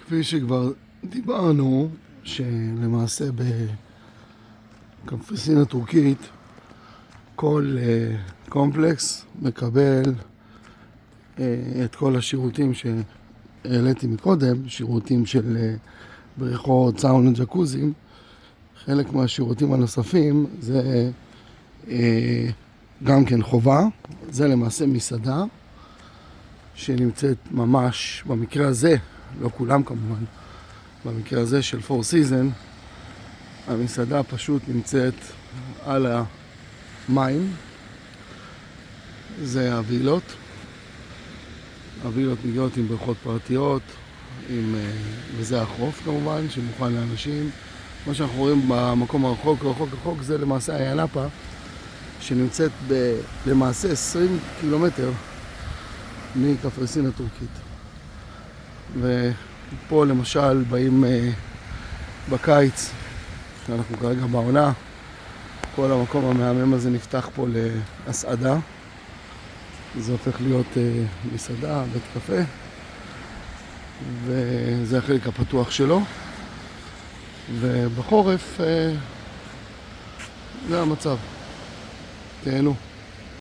כפי שכבר דיברנו, שלמעשה בקפריסין הטורקית כל קומפלקס מקבל את כל השירותים שהעליתי מקודם, שירותים של בריכות, סאונה, ג'קוזים. חלק מהשירותים הנוספים זה גם כן חובה, זה למעשה מסעדה שנמצאת ממש במקרה הזה, לא כולם כמובן, במקרה הזה של Four Seasons, המסעדה פשוט נמצאת על המים. זה הווילות. הווילות מגיעות עם בריכות פרטיות, וזה החוף כמובן, שמוכן לאנשים. מה שאנחנו רואים במקום הרחוק, זה למעשה היאנאפה, שנמצאת למעשה 20 קילומטר מקפריסין הטורקית. ופה למשל באים בקיץ, אנחנו כרגע בעונה, כל המקום המהמם הזה נפתח פה להסעדה. זה הופך להיות מסעדה, בית קפה, וזה החלק הפתוח שלו. ובחורף זה המצב. תהנו.